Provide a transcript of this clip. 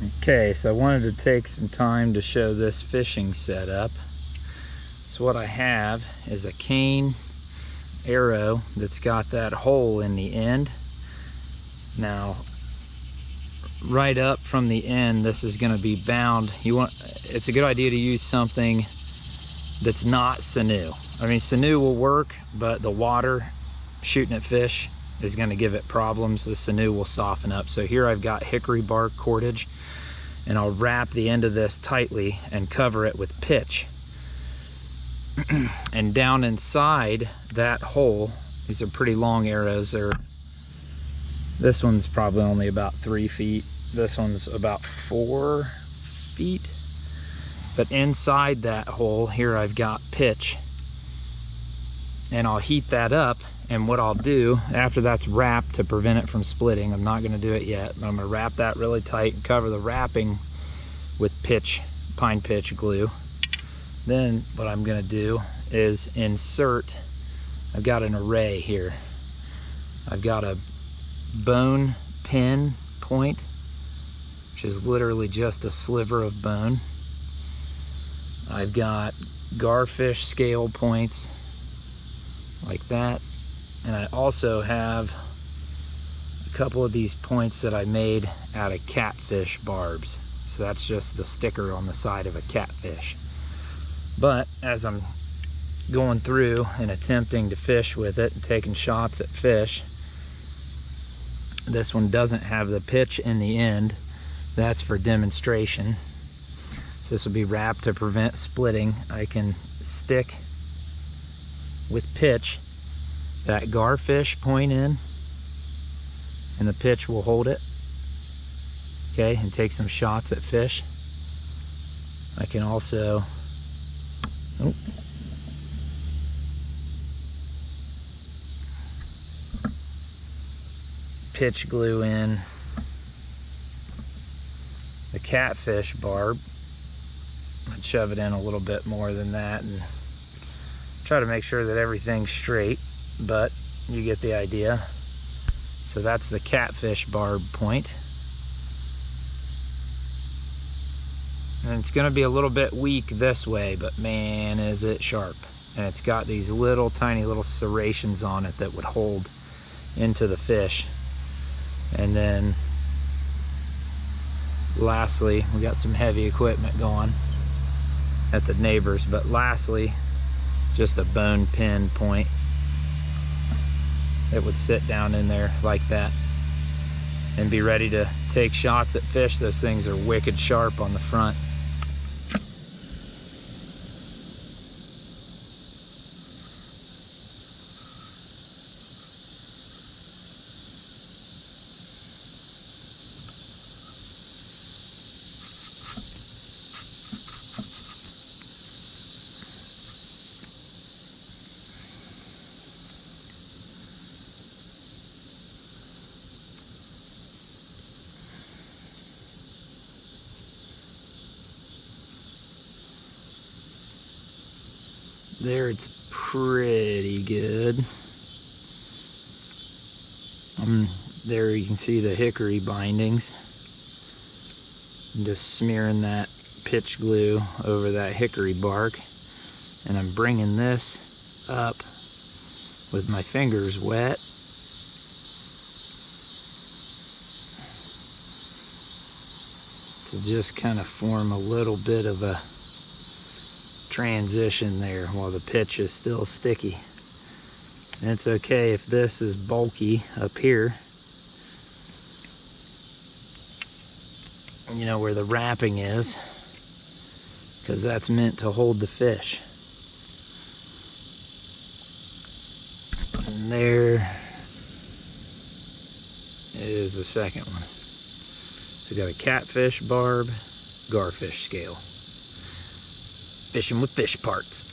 Okay, so I wanted to take some time to show this fishing setup. So what I have is a cane arrow that's got that hole in the end. Now, right up from the end, this is going to be bound. It's a good idea to use something that's not sinew. I mean, sinew will work, but the water shooting at fish is going to give it problems. The sinew will soften up. So here I've got hickory bark cordage, and I'll wrap the end of this tightly and cover it with pitch. And down inside that hole, these are pretty long arrows. This one's probably only about 3 feet. This one's about 4 feet. But inside that hole here, I've got pitch. And I'll heat that up. And what I'll do after that's wrapped to prevent it from splitting, I'm not going to do it yet, but I'm going to wrap that really tight and cover the wrapping with pine pitch glue. Then what I'm going to do is insert, I've got an array here. I've got a bone pin point, which is literally just a sliver of bone. I've got garfish scale points like that. And I also have a couple of these points that I made out of catfish barbs. So that's just the sticker on the side of a catfish. But as I'm going through and attempting to fish with it and taking shots at fish, this one doesn't have the pitch in the end. That's for demonstration. So this will be wrapped to prevent splitting. I can stick with pitch that garfish point in, and the pitch will hold it. Okay, and take some shots at fish. I can also pitch glue in the catfish barb. I'd shove it in a little bit more than that and try to make sure that everything's straight, but you get the idea. So that's the catfish barb point. And it's going to be a little bit weak this way, but man, is it sharp. And it's got these little tiny little serrations on it that would hold into the fish. And then lastly, we got some heavy equipment going at the neighbors, but lastly, just a bone pin point. It would sit down in there like that and be ready to take shots at fish. Those things are wicked sharp on the front. There, it's pretty good. There you can see the hickory bindings. I'm just smearing that pitch glue over that hickory bark, and I'm bringing this up with my fingers wet. To just kind of form a little bit of a transition there while the pitch is still sticky. And it's okay if this is bulky up here, you know, where the wrapping is, because that's meant to hold the fish. And there is the second one. So we got a catfish barb, garfish scale. Fishing with fish parts.